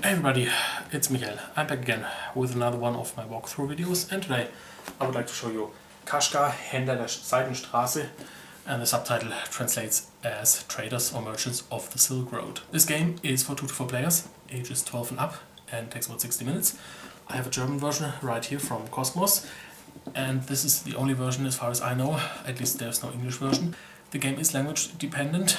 Hey everybody, it's Michael. I'm back again with another one of my walkthrough videos, and today I would like to show you Kashgar, Händler der Seidenstraße, and the subtitle translates as Traders or Merchants of the Silk Road. This game is for 2 to 4 players, ages 12 and up, and takes about 60 minutes. I have a German version right here from Kosmos, and this is the only version as far as I know, at least there's no English version. The game is language dependent,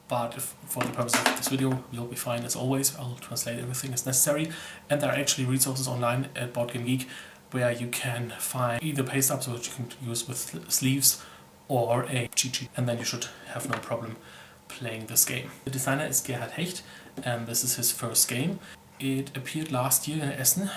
but for the purpose of this video, you'll be fine as always. I'll translate everything as necessary. And there are actually resources online at BoardGameGeek where you can find either paste ups which you can use with sleeves or a cheat sheet, and then you should have no problem playing this game. The designer is Gerhard Hecht, and this is his first game. It appeared last year in Essen,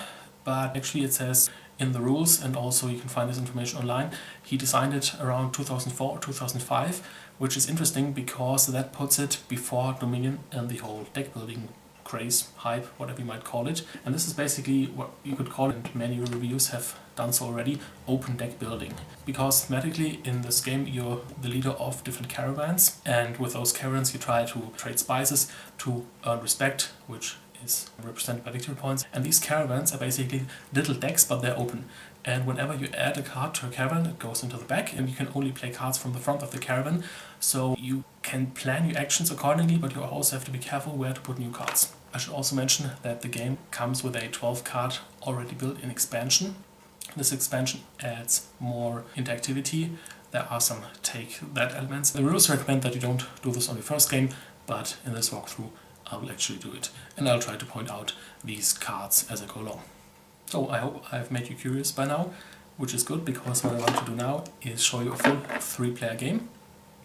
but actually it says in the rules, and also you can find this information online, he designed it around 2004 or 2005, which is interesting because that puts it before Dominion and the whole deck building craze, hype, whatever you might call it. And this is basically what you could call it, and many reviews have done so already, open deck building. Because thematically in this game you're the leader of different caravans, and with those caravans you try to trade spices to earn respect, which is represented by victory points. And these caravans are basically little decks, but they're open. And whenever you add a card to a caravan, it goes into the back, and you can only play cards from the front of the caravan. So you can plan your actions accordingly, but you also have to be careful where to put new cards. I should also mention that the game comes with a 12 card already built-in expansion. This expansion adds more interactivity. There are some take that elements. The rules recommend that you don't do this on your first game, but in this walkthrough I will actually do it, and I'll try to point out these cards as I go along. So I hope I've made you curious by now, which is good, because what I want to do now is show you a full 3-player game.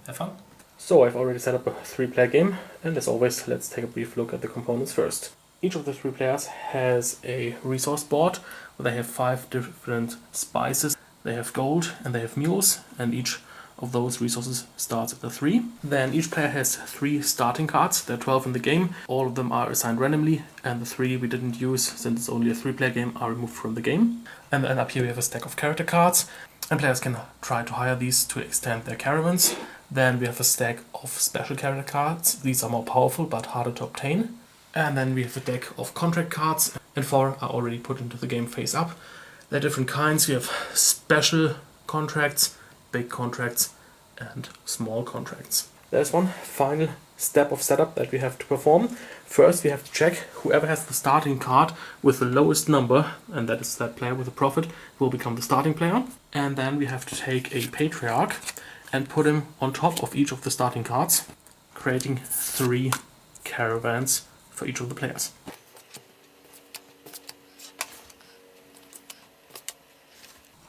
Have fun! So I've already set up a 3-player game, and as always let's take a brief look at the components first. Each of the 3 players has a resource board where they have 5 different spices. They have gold and they have mules, and each of those resources starts at a 3. Then each player has 3 starting cards. There are 12 in the game. All of them are assigned randomly, and the 3 we didn't use, since it's only a 3-player game, are removed from the game. And then up here we have a stack of character cards, and players can try to hire these to extend their caravans. Then we have a stack of special character cards. These are more powerful but harder to obtain. And then we have a deck of contract cards, and 4 are already put into the game face up. There are different kinds. We have special contracts, big contracts, and small contracts. There's one final step of setup that we have to perform. First we have to check whoever has the starting card with the lowest number, and that is that player with a profit, will become the starting player. And then we have to take a patriarch and put him on top of each of the starting cards, creating 3 caravans for each of the players.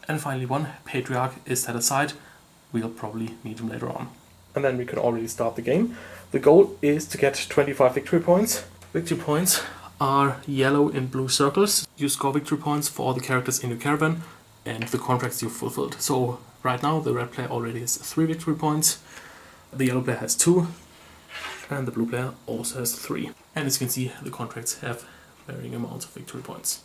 And finally one patriarch is set aside. We'll probably need him later on. And then we can already start the game. The goal is to get 25 victory points. Victory points are yellow in blue circles. You score victory points for all the characters in your caravan and the contracts you've fulfilled. So right now the red player already has 3 victory points, the yellow player has 2, and the blue player also has 3. And as you can see, the contracts have varying amounts of victory points.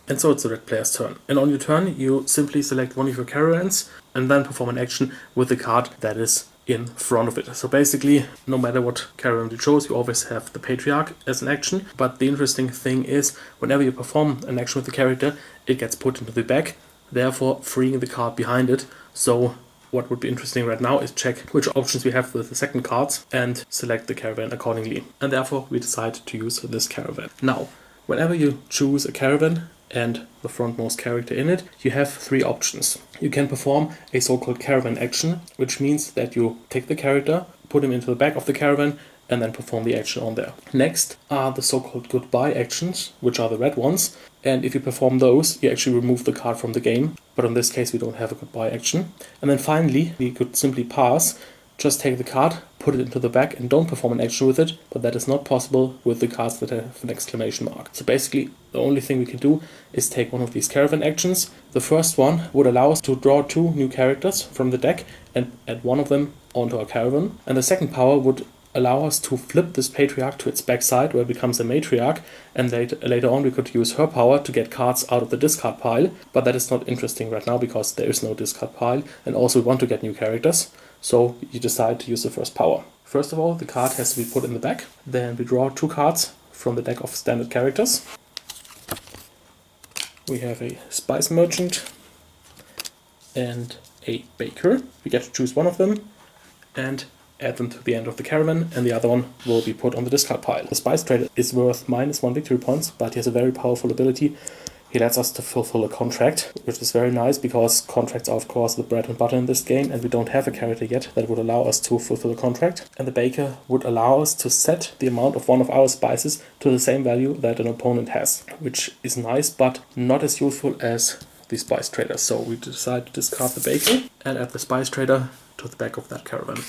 And so it's the red player's turn. And on your turn you simply select one of your caravans and then perform an action with the card that is in front of it. So basically, no matter what caravan you chose, you always have the patriarch as an action. But the interesting thing is, whenever you perform an action with the character, it gets put into the back, therefore freeing the card behind it. So what would be interesting right now is check which options we have with the second cards and select the caravan accordingly. And therefore we decide to use this caravan. Now, whenever you choose a caravan and the frontmost character in it, you have 3 options. You can perform a so-called caravan action, which means that you take the character, put him into the back of the caravan, and then perform the action on there. Next are the so-called goodbye actions, which are the red ones, and if you perform those, you actually remove the card from the game, but in this case we don't have a goodbye action. And then finally, we could simply pass, just take the card, put it into the back, and don't perform an action with it, but that is not possible with the cards that have an exclamation mark. So basically, the only thing we can do is take one of these caravan actions. The first one would allow us to draw 2 new characters from the deck and add one of them onto our caravan. And the second power would allow us to flip this patriarch to its backside, where it becomes a matriarch, and later on we could use her power to get cards out of the discard pile, but that is not interesting right now because there is no discard pile, and also we want to get new characters, so you decide to use the first power. First of all, the card has to be put in the back, then we draw 2 cards from the deck of standard characters. We have a spice merchant and a baker. We get to choose one of them and add them to the end of the caravan, and the other one will be put on the discard pile. The spice trader is worth -1 victory points, but he has a very powerful ability. He lets us to fulfill a contract, which is very nice because contracts are of course the bread and butter in this game, and we don't have a character yet that would allow us to fulfill a contract. And the baker would allow us to set the amount of one of our spices to the same value that an opponent has, which is nice but not as useful as the spice trader. So we decide to discard the baker and add the spice trader to the back of that caravan.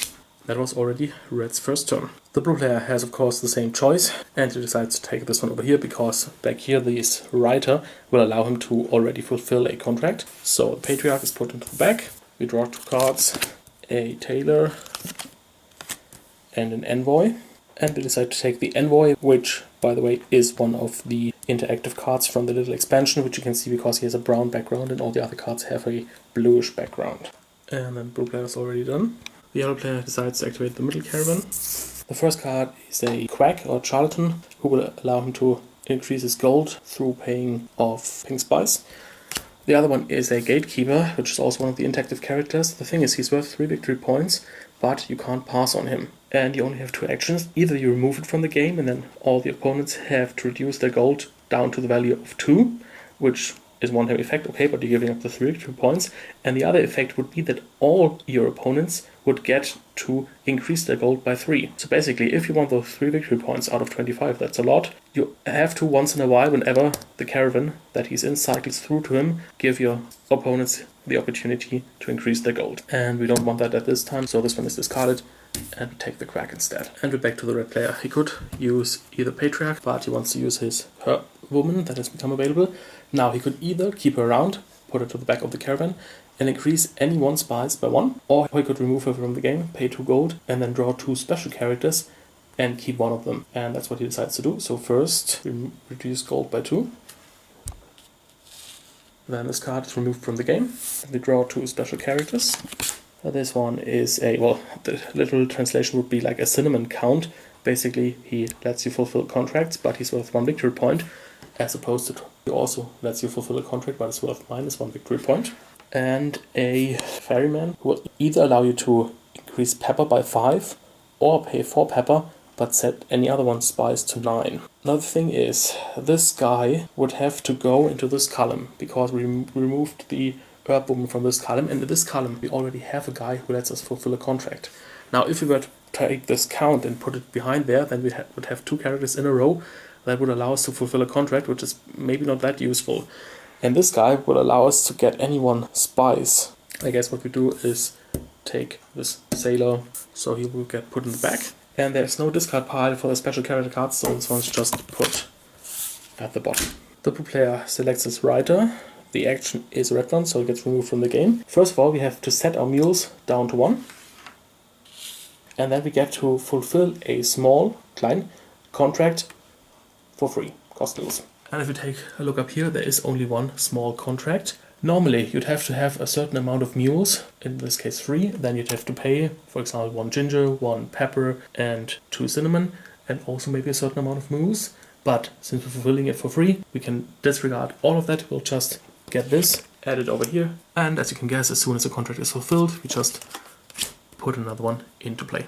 That was already Red's first turn. The blue player has of course the same choice, and he decides to take this one over here because back here this writer will allow him to already fulfill a contract. So the patriarch is put into the back. We draw 2 cards, a tailor and an envoy. And we decide to take the envoy, which by the way is one of the interactive cards from the little expansion, which you can see because he has a brown background and all the other cards have a bluish background. And then blue player is already done. The yellow player decides to activate the middle caravan. The first card is a quack or charlatan who will allow him to increase his gold through paying off pink spice. The other one is a gatekeeper, which is also one of the interactive characters. The thing is, he's worth 3 victory points, but you can't pass on him. And you only have 2 actions. Either you remove it from the game and then all the opponents have to reduce their gold down to the value of 2, which is one-time effect, okay, but you're giving up the 3 victory points. And the other effect would be that all your opponents would get to increase their gold by 3. So basically, if you want those 3 victory points out of 25, that's a lot, you have to once in a while, whenever the caravan that he's in cycles through to him, give your opponents the opportunity to increase their gold. And we don't want that at this time, so this one is discarded, and we take the quack instead. And we're back to the red player. He could use either patriarch, but he wants to use her woman that has become available. Now he could either keep her around, put her to the back of the caravan, and increase any 1 spice by 1, or he could remove her from the game, pay 2 gold, and then draw 2 special characters and keep one of them. And that's what he decides to do. So first we reduce gold by 2. Then this card is removed from the game. We draw 2 special characters. This one is a, well, the literal translation would be like a cinnamon count. Basically, he lets you fulfill contracts, but he's worth 1 victory point, as opposed to he also lets you fulfill a contract, but it's worth -1 victory point. And a ferryman will either allow you to increase pepper by 5, or pay 4 pepper, but set any other one spice to 9. Another thing is, this guy would have to go into this column, because we removed the herb woman from this column, and in this column we already have a guy who lets us fulfill a contract. Now if we were to take this count and put it behind there, then we would have 2 characters in a row that would allow us to fulfill a contract, which is maybe not that useful. And this guy will allow us to get any 1 spice. I guess what we do is take this sailor, so he will get put in the back. And there's no discard pile for the special character cards, so this one's just put at the bottom. The blue player selects his rider. The action is a red one, so it gets removed from the game. First of all, we have to set our mules down to 1. And then we get to fulfill a small, klein, contract for free, kostenlos. And if you take a look up here, there is only 1 small contract. Normally, you'd have to have a certain amount of mules, in this case 3, then you'd have to pay, for example, 1 ginger, 1 pepper, and 2 cinnamon, and also maybe a certain amount of moose. But since we're fulfilling it for free, we can disregard all of that. We'll just get this, add it over here, and as you can guess, as soon as the contract is fulfilled, we just put another one into play.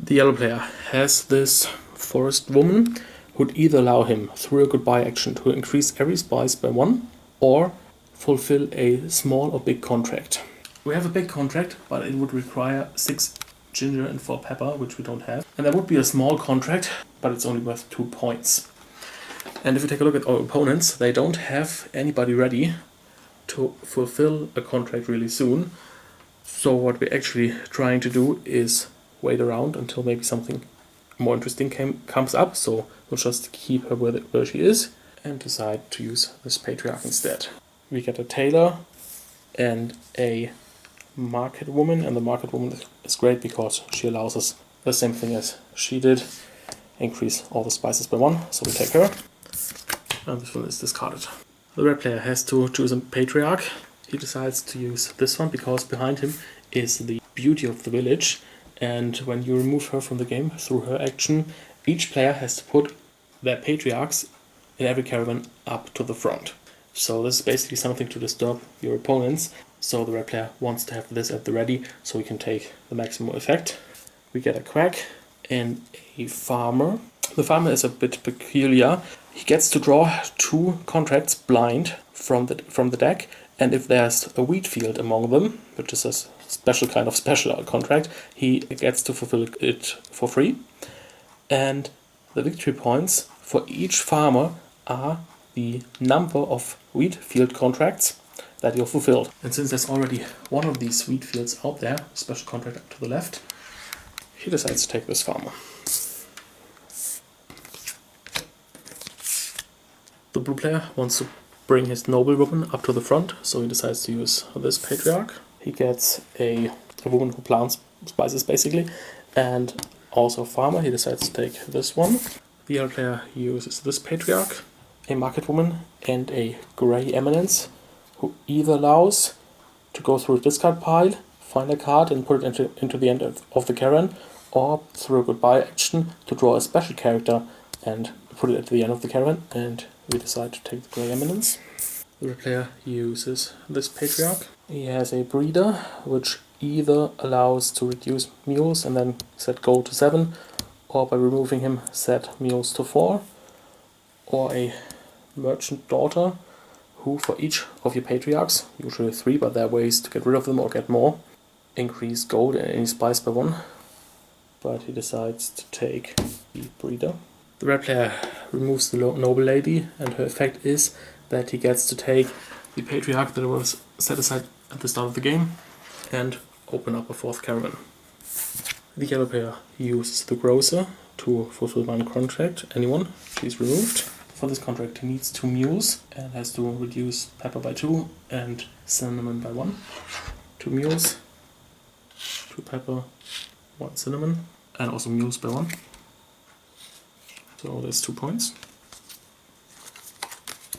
The yellow player has this forest woman, would either allow him, through a goodbye action, to increase every spice by 1, or fulfill a small or big contract. We have a big contract, but it would require 6 ginger and 4 pepper, which we don't have. And that would be a small contract, but it's only worth 2 points. And if you take a look at our opponents, they don't have anybody ready to fulfill a contract really soon. So what we're actually trying to do is wait around until maybe something more interesting comes up. So we'll just keep her where she is and decide to use this patriarch instead. We get a tailor and a market woman, and the market woman is great because she allows us the same thing as she did, increase all the spices by 1, so we take her, and this one is discarded. The red player has to choose a patriarch. He decides to use this one because behind him is the beauty of the village, and when you remove her from the game through her action, each player has to put their patriarchs in every caravan up to the front. So this is basically something to disturb your opponents. So the red player wants to have this at the ready so he can take the maximum effect. We get a quack and a farmer. The farmer is a bit peculiar. He gets to draw 2 contracts blind from the deck, and if there's a wheat field among them, which is a special kind of special contract, he gets to fulfill it for free. And the victory points for each farmer are the number of wheat field contracts that you've fulfilled. And since there's already one of these wheat fields out there, a special contract up to the left, he decides to take this farmer. The blue player wants to bring his noblewoman up to the front, so he decides to use this patriarch. He gets a woman who plants spices basically, and also a farmer. He decides to take this one. The other player uses this patriarch, a market woman, and a grey eminence, who either allows to go through a discard pile, find a card and put it into the end of the caravan, or through a goodbye action to draw a special character and put it at the end of the caravan, and we decide to take the grey eminence. The red player uses this patriarch. He has a breeder, which either allows to reduce mules and then set gold to 7, or by removing him set mules to 4, or a merchant daughter, who for each of your patriarchs, usually 3, but there are ways to get rid of them or get more, increase gold and any spice by 1, but he decides to take the breeder. The red player removes the noble lady, and her effect is that he gets to take the patriarch that was set aside at the start of the game and open up a 4th caravan. The yellow player uses the grocer to fulfill 1 contract. Anyone, she's removed. For this contract he needs 2 mules and has to reduce pepper by 2 and cinnamon by 1. 2 mules, 2 pepper, 1 cinnamon, and also mules by 1. So there's 2 points.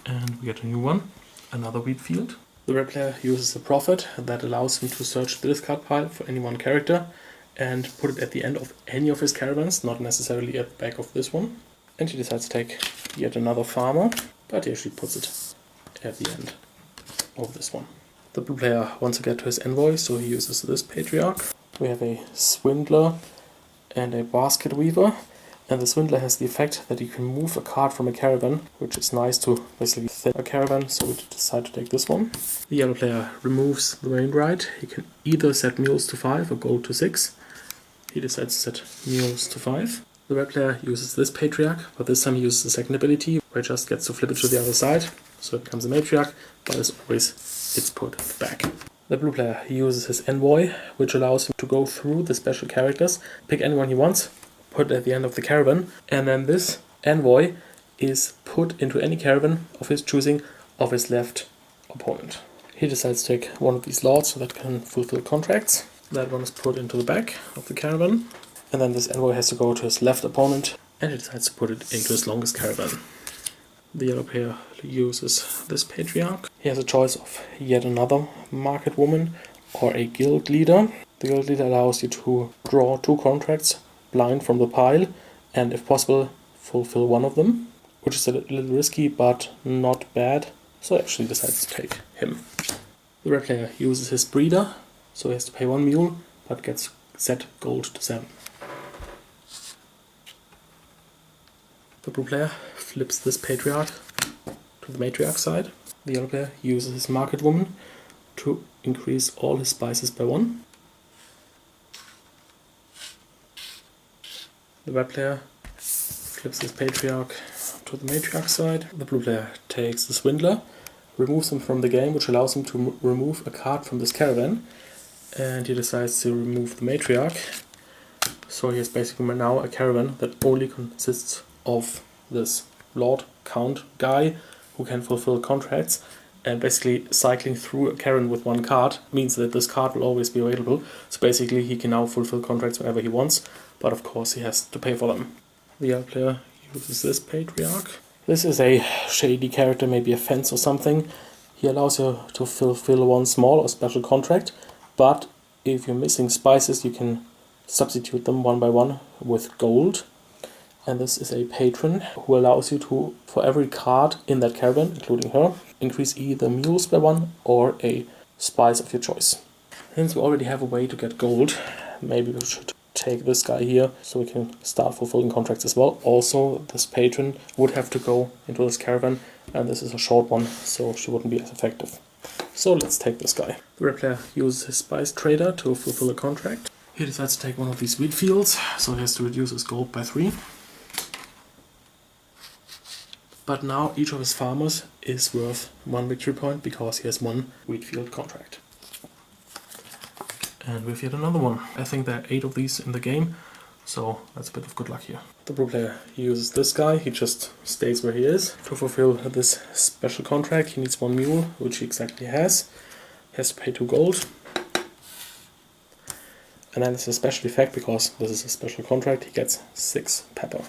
And we get a new one, another wheat field. The red player uses a prophet that allows him to search the discard pile for any one character and put it at the end of any of his caravans, not necessarily at the back of this one. And he decides to take yet another farmer, but he actually puts it at the end of this one. The blue player wants to get to his envoy, so he uses this patriarch. We have a swindler and a basket weaver. And the swindler has the effect that you can move a card from a caravan, which is nice to basically thin a caravan, so we decide to take this one. The yellow player removes the main right. He can either set mules to 5 or gold to 6. He decides to set mules to 5. The red player uses this patriarch, but this time he uses the second ability, where he just gets to flip it to the other side, so it becomes a matriarch, but as always, it's put at the back. The blue player uses his envoy, which allows him to go through the special characters, pick anyone he wants, put at the end of the caravan, and then this envoy is put into any caravan of his choosing of his left opponent. He decides to take one of these lords that can fulfill contracts. That one is put into the back of the caravan, and then this envoy has to go to his left opponent, and he decides to put it into his longest caravan. The yellow player uses this patriarch. He has a choice of yet another market woman or a guild leader. The guild leader allows you to draw 2 contracts blind from the pile, and if possible fulfill one of them, which is a little risky but not bad, so I actually decides to take him. The red player uses his breeder, so he has to pay 1 mule but gets set gold to 7. The blue player flips this patriarch to the matriarch side. The yellow player uses his market woman to increase all his spices by 1. The red player flips his patriarch to the matriarch side. The blue player takes the swindler, removes him from the game, which allows him to remove a card from this caravan, and he decides to remove the matriarch. So he has basically now a caravan that only consists of this Lord Count guy who can fulfill contracts, and basically cycling through a caravan with 1 card means that this card will always be available, so basically he can now fulfill contracts whenever he wants, but of course he has to pay for them. The other player uses this patriarch. This is a shady character, maybe a fence or something. He allows you to fulfill 1 small or special contract, but if you're missing spices you can substitute them 1 by 1 with gold. and this is a patron who allows you to, for every card in that caravan, including her, increase either mules by 1 or a spice of your choice. Since we already have a way to get gold, maybe we should take this guy here so we can start fulfilling contracts as well. Also, this patron would have to go into this caravan, and this is a short one, so she wouldn't be as effective. So let's take this guy. The red player uses his spice trader to fulfill a contract. He decides to take one of these wheat fields, so he has to reduce his gold by 3. But now each of his farmers is worth 1 victory point because he has 1 wheat field contract. And we've yet another one. I think there are 8 of these in the game, so that's a bit of good luck here. The blue player uses this guy, he just stays where he is. To fulfill this special contract he needs 1 mule, which he exactly has. He has to pay 2 gold. And then it's a special effect, because this is a special contract, he gets 6 pepper.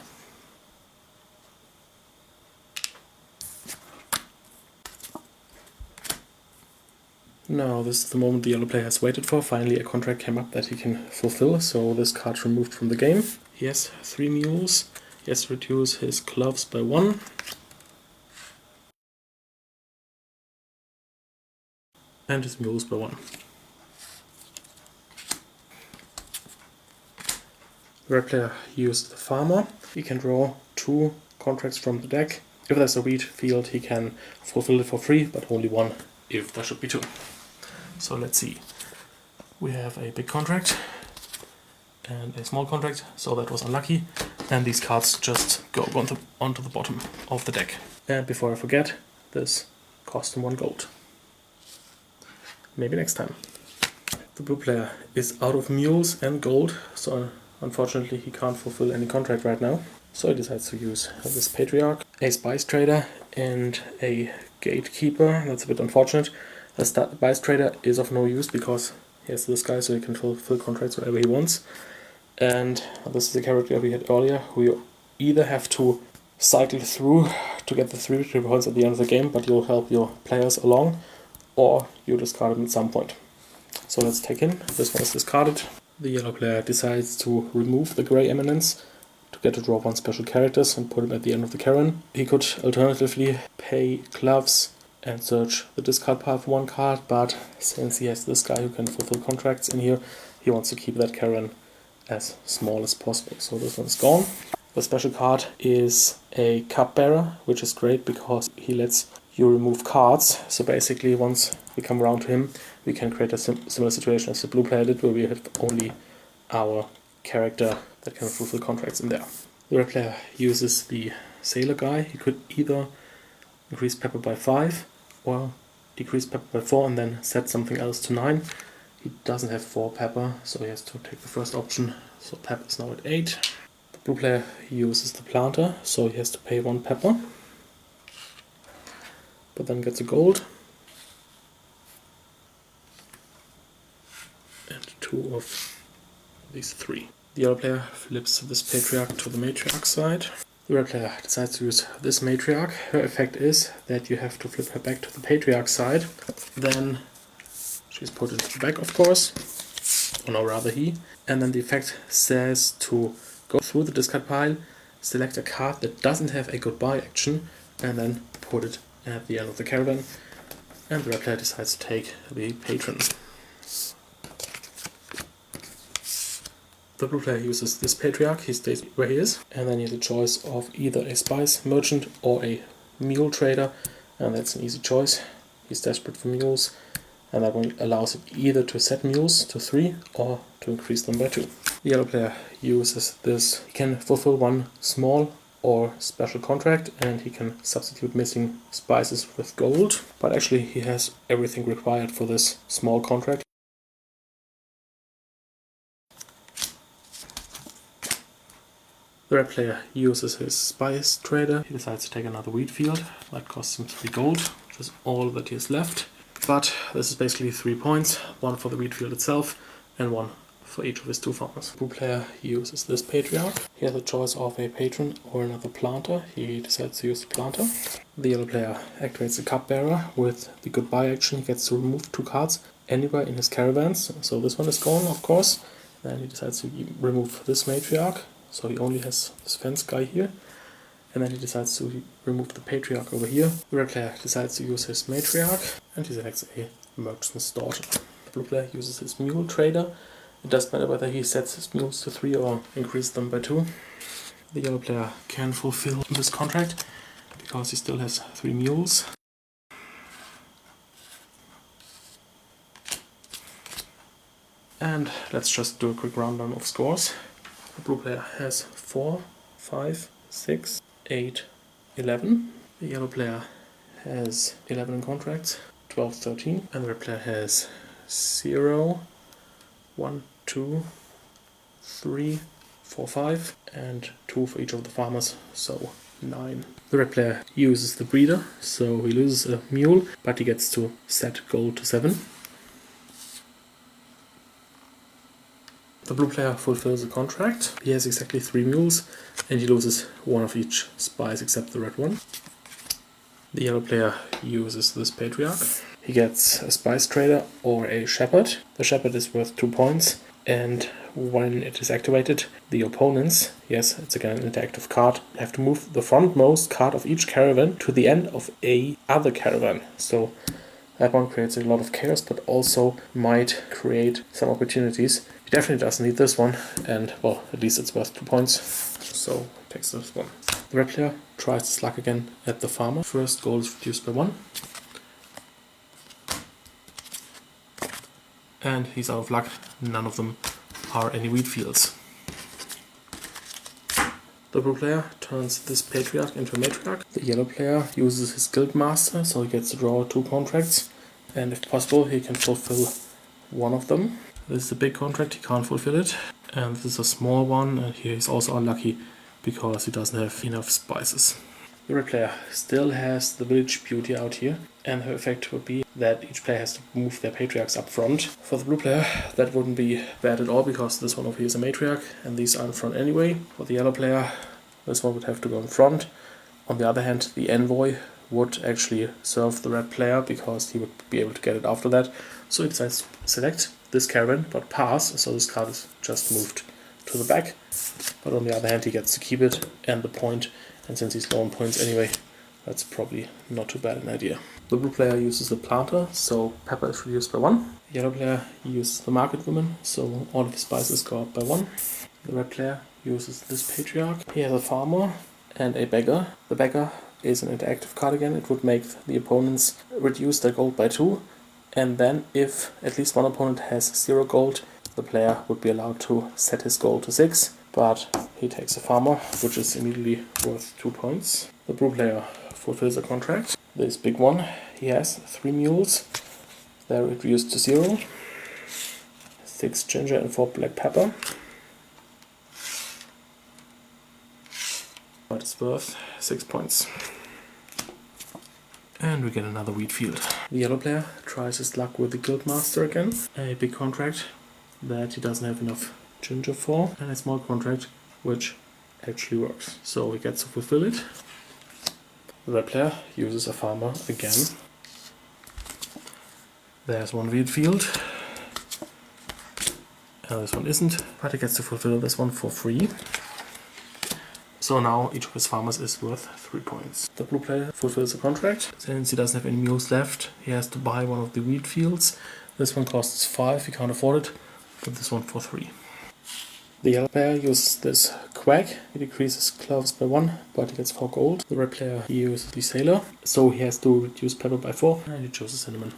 Now, this is the moment the yellow player has waited for. Finally a contract came up that he can fulfill, so this card's removed from the game. He has 3 mules, he has to reduce his gloves by 1. And his mules by 1. The red player uses the farmer. He can draw 2 contracts from the deck. If there's a wheat field he can fulfill it for free, but only 1 if there should be 2. So let's see. We have a big contract and a small contract, so that was unlucky. And these cards just go onto the bottom of the deck. And before I forget, this cost him 1 gold. Maybe next time. The blue player is out of mules and gold, so unfortunately he can't fulfill any contract right now. So he decides to use this patriarch, a spice trader and a gatekeeper. That's a bit unfortunate. The spice trader is of no use because he has this guy, so he can fulfill contracts wherever he wants. And this is the character we had earlier, who you either have to cycle through to get the 3 victory points at the end of the game, but you'll help your players along, or you discard him at some point. So let's take him. This one is discarded. The yellow player decides to remove the grey eminence to get to draw 1 special characters and put him at the end of the caravan. He could alternatively pay gloves and search the discard pile for 1 card, but since he has this guy who can fulfill contracts in here, he wants to keep that caravan as small as possible. So this one's gone. The special card is a cupbearer, which is great because he lets you remove cards. So basically once we come around to him, we can create a similar situation as the blue player did, where we have only our character that can fulfill contracts in there. The red player uses the sailor guy. He could either increase pepper by 5 or decrease pepper by 4 and then set something else to 9. He doesn't have 4 pepper, so he has to take the first option. So pepper is now at 8. The blue player uses the planter, so he has to pay 1 pepper, but then gets a gold and 2 of these 3. The yellow player flips this patriarch to the matriarch side. The red player decides to use this matriarch. Her effect is that you have to flip her back to the patriarch side. Then she's put into the back, of course, or no, rather he. And then the effect says to go through the discard pile, select a card that doesn't have a goodbye action, and then put it at the end of the caravan. And the red player decides to take the patron. The blue player uses this patriarch, he stays where he is, and then he has a choice of either a spice merchant or a mule trader, and that's an easy choice. He's desperate for mules, and that one allows him either to set mules to 3 or to increase them by 2. The yellow player uses this. He can fulfill 1 small or special contract, and he can substitute missing spices with gold, but actually he has everything required for this small contract. The red player uses his spice trader. He decides to take another wheat field. That costs him 3 gold, which is all that he has left. But this is basically 3 points, 1 for the wheat field itself and 1 for each of his 2 farmers. The blue player uses this patriarch. He has a choice of a patron or another planter. He decides to use the planter. The yellow player activates the cupbearer. With the goodbye action, he gets to remove 2 cards anywhere in his caravans. So this one is gone, of course. Then he decides to remove this matriarch. so he only has this fence guy here. And then he decides to remove the patriarch over here. The red player decides to use his matriarch, and he selects a merchant's daughter. The blue player uses his mule trader. It doesn't matter whether he sets his mules to 3 or increases them by 2. The yellow player can fulfill this contract because he still has 3 mules. And let's just do a quick rundown of scores. The blue player has 4, 5, 6, 8, 11. The yellow player has 11 in contracts, 12, 13. And the red player has 0, 1, 2, 3, 4, 5, and 2 for each of the farmers, so 9. The red player uses the breeder, so he loses a mule, but he gets to set gold to 7. The blue player fulfills the contract. He has exactly 3 mules, and he loses 1 of each spice except the red one. The yellow player uses this patriarch. He gets a spice trader or a shepherd. The shepherd is worth 2 points, and when it is activated, the opponents, yes, it's again an interactive card, have to move the frontmost card of each caravan to the end of a other caravan. So that one creates a lot of chaos, but also might create some opportunities. He definitely doesn't need this one, and well, at least it's worth 2 points, so he takes this one. The red player tries his luck again at the farmer. First gold is reduced by 1. And he's out of luck. None of them are any wheat fields. The blue player turns this patriarch into a matriarch. The yellow player uses his guild master, so he gets to draw 2 contracts, and if possible he can fulfill one of them. This is a big contract, he can't fulfill it, and this is a small one, and here he's also unlucky because he doesn't have enough spices. The red player still has the village beauty out here, and her effect would be that each player has to move their patriarchs up front. For the blue player, that wouldn't be bad at all because this one over here is a matriarch, and these are in front anyway. For the yellow player, this one would have to go in front. On the other hand, the envoy would actually serve the red player because he would be able to get it after that. So he decides to select this caravan, but pass, so this card is just moved to the back. But on the other hand, he gets to keep it and the point, and since he's low on points anyway, that's probably not too bad an idea. The blue player uses the planter, so pepper is reduced by 1. The yellow player uses the market woman, so all of the spices go up by 1. The red player uses this patriarch. He has a farmer and a beggar. The beggar is an interactive card again. It would make the opponents reduce their gold by 2. And then if at least one opponent has 0 gold, the player would be allowed to set his gold to 6. But he takes a farmer, which is immediately worth 2 points. The blue player fulfills a contract. This big one, he has 3 mules. They're reduced to 0. 6 ginger and 4 black pepper. But it's worth 6 points. And we get another wheat field. The yellow player tries his luck with the guildmaster again. A big contract that he doesn't have enough ginger for, and a small contract which actually works. So he gets to fulfill it. The red player uses a farmer again. There's 1 wheat field. And this one isn't, but he gets to fulfill this one for free. So now each of his farmers is worth 3 points. The blue player fulfills the contract. Since he doesn't have any mules left, he has to buy one of the wheat fields. This one costs 5, he can't afford it, but this one for 3. The yellow player uses this quack. He decreases cloves by 1, but he gets 4 gold. The red player uses the sailor, so he has to reduce pepper by 4, and he chooses cinnamon.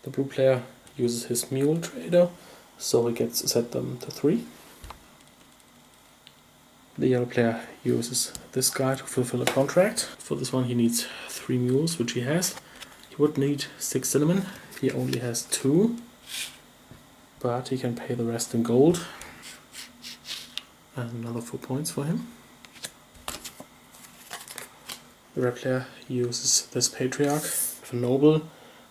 The blue player uses his mule trader, so he gets to set them to 3. The yellow player uses this guy to fulfill a contract. For this one he needs 3 mules, which he has. He would need 6 cinnamon. He only has 2. But he can pay the rest in gold. And another 4 points for him. The red player uses this patriarch for noble,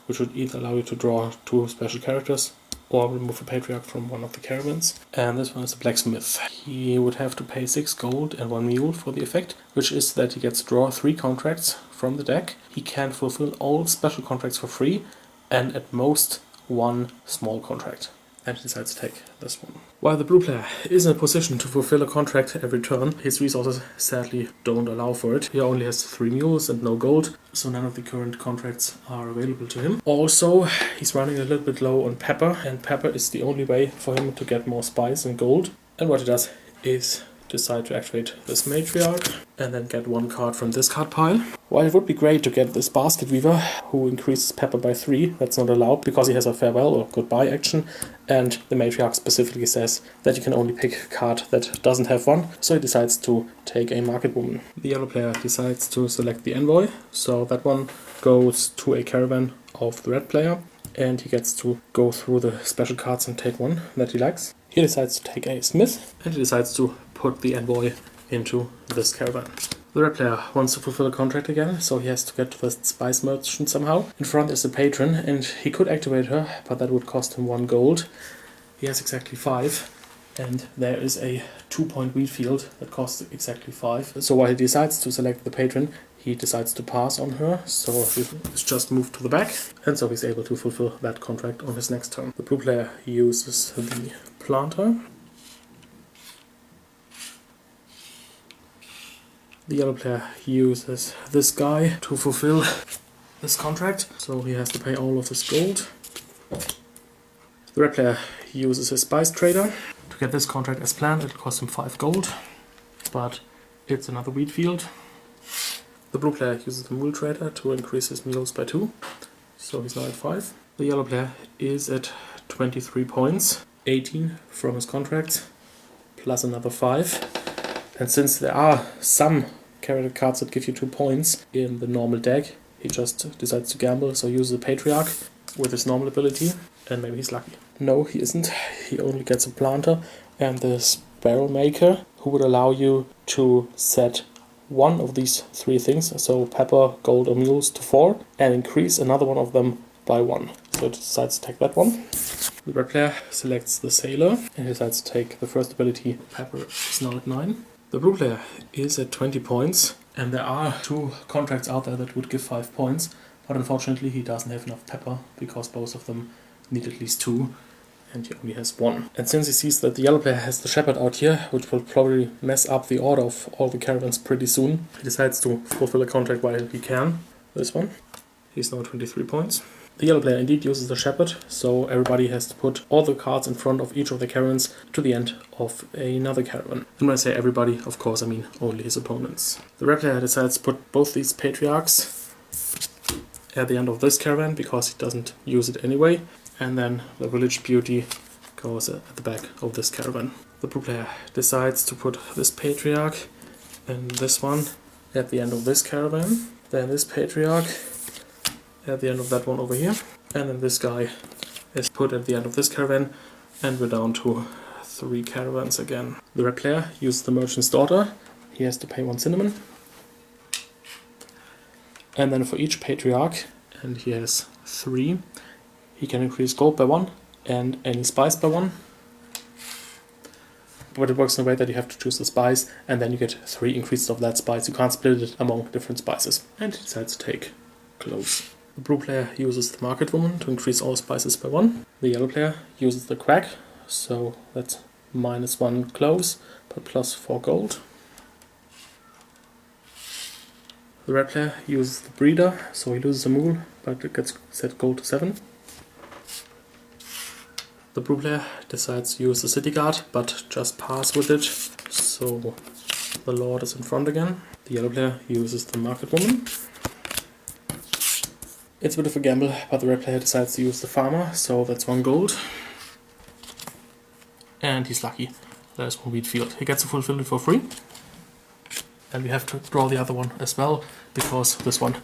which would either allow you to draw 2 special characters or remove a patriarch from one of the caravans. And this one is a blacksmith. He would have to pay 6 gold and 1 mule for the effect, which is that he gets to draw 3 contracts from the deck. He can fulfill all special contracts for free, and at most 1 small contract. and he decides to take this one. While the blue player is in a position to fulfill a contract every turn, his resources sadly don't allow for it. He only has 3 mules and no gold, so none of the current contracts are available to him. Also, he's running a little bit low on pepper, and pepper is the only way for him to get more spice and gold. And what he does is decide to activate this matriarch and then get 1 card from this card pile. While it would be great to get this basket weaver who increases pepper by 3, that's not allowed because he has a farewell or goodbye action, and the matriarch specifically says that you can only pick a card that doesn't have 1, so he decides to take a market woman. The yellow player decides to select the envoy, so that one goes to a caravan of the red player, and he gets to go through the special cards and take one that he likes. He decides to take a smith, and he decides to put the envoy into this caravan. The red player wants to fulfill a contract again, so he has to get to the spice merchant somehow. In front is the patron, and he could activate her, but that would cost him 1 gold. He has exactly 5, and there is a 2-point wheat field that costs exactly 5. So while he decides to select the patron, he decides to pass on her, so he's just moved to the back, and so he's able to fulfill that contract on his next turn. The blue player uses the planter. The yellow player uses this guy to fulfill this contract, so he has to pay all of his gold. The red player uses his spice trader. To get this contract as planned, it'll cost him 5 gold, but it's another wheat field. The blue player uses the mule trader to increase his mules by 2, so he's now at 5. The yellow player is at 23 points, 18 from his contracts, plus another 5. And since there are some character cards that give you 2 points in the normal deck, he just decides to gamble, so uses the Patriarch with his normal ability, and maybe he's lucky. No, he isn't. He only gets a planter and the Sparrow Maker, who would allow you to set one of these 3 things, so pepper, gold or mules, to 4, and increase another one of them by 1. So it decides to take that one. The red player selects the Sailor, and decides to take the first ability. Pepper is now at 9. The blue player is at 20 points, and there are 2 contracts out there that would give 5 points, but unfortunately he doesn't have enough pepper, because both of them need at least 2, and he only has 1. And since he sees that the yellow player has the shepherd out here, which will probably mess up the order of all the caravans pretty soon, he decides to fulfill a contract while he can. This one. He's now 23 points. The yellow player indeed uses the shepherd, so everybody has to put all the cards in front of each of the caravans to the end of another caravan. And when I say everybody, of course I mean only his opponents. The red player decides to put both these patriarchs at the end of this caravan, because he doesn't use it anyway, and then the village beauty goes at the back of this caravan. The blue player decides to put this patriarch and this one at the end of this caravan, then this patriarch at the end of that one over here, and then this guy is put at the end of this caravan, and we're down to 3 caravans again. The red player uses the merchant's daughter. He has to pay 1 cinnamon, and then for each patriarch, and he has 3, he can increase gold by 1 and any spice by 1, but it works in a way that you have to choose the spice, and then you get 3 increases of that spice. You can't split it among different spices. And he decides to take cloves. The blue player uses the market woman to increase all spices by 1. The yellow player uses the quack, so that's -1 cloves, but plus 4 gold. The red player uses the breeder, so he loses a mule, but it gets set gold to 7. The blue player decides to use the city guard, but just pass with it, so the lord is in front again. The yellow player uses the market woman. It's a bit of a gamble, but the red player decides to use the farmer, so that's 1 gold. And he's lucky. There's 1 wheat field. He gets to fulfill it for free. And we have to draw the other one as well, because this one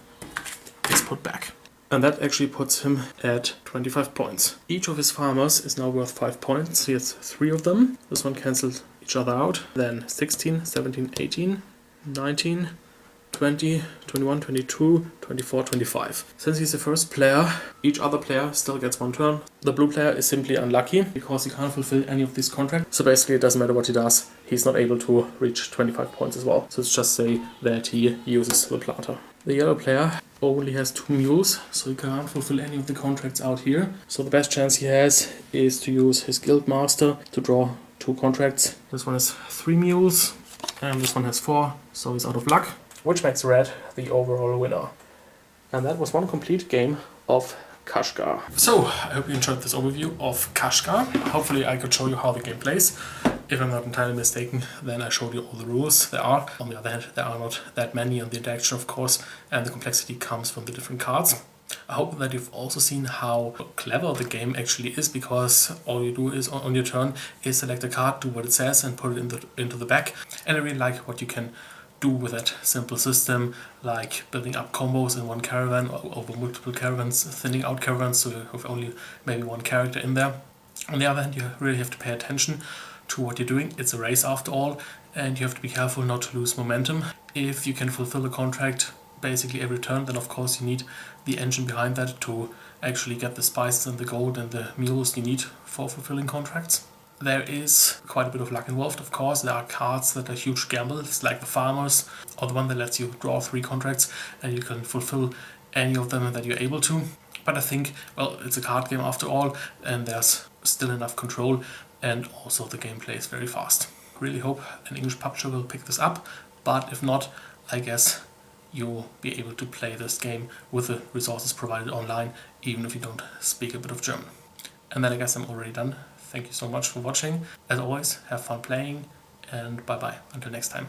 is put back. And that actually puts him at 25 points. Each of his farmers is now worth 5 points. He has 3 of them. This one cancels each other out. Then 16, 17, 18, 19, 20, 21, 22, 24, 25. Since he's the first player, each other player still gets 1 turn. The blue player is simply unlucky because he can't fulfill any of these contracts. So basically it doesn't matter what he does, he's not able to reach 25 points as well. So let's just say that he uses the Plata. The yellow player only has 2 mules, so he can't fulfill any of the contracts out here. So the best chance he has is to use his guild master to draw 2 contracts. This one has 3 mules and this one has 4, so he's out of luck, which makes red the overall winner. And that was one complete game of Kashgar. So, I hope you enjoyed this overview of Kashgar. Hopefully I could show you how the game plays. If I'm not entirely mistaken, then I showed you all the rules there are. On the other hand, there are not that many on the interaction, of course, and the complexity comes from the different cards. I hope that you've also seen how clever the game actually is, because all you do is on your turn is select a card, do what it says and put it into the back. And I really like what you can do with that simple system, like building up combos in one caravan over multiple caravans, thinning out caravans so you have only maybe one character in there. On the other hand, you really have to pay attention to what you're doing. It's a race after all, and you have to be careful not to lose momentum. If you can fulfill a contract basically every turn, then of course you need the engine behind that to actually get the spices and the gold and the mules you need for fulfilling contracts. There is quite a bit of luck involved, of course. There are cards that are huge gambles, like the Farmers, or the one that lets you draw 3 contracts and you can fulfill any of them that you're able to. But I think, well, it's a card game after all, and there's still enough control, and also the gameplay is very fast. Really hope an English publisher will pick this up, but if not, I guess you'll be able to play this game with the resources provided online, even if you don't speak a bit of German. And then I guess I'm already done. Thank you so much for watching. As always, have fun playing, and bye bye until next time.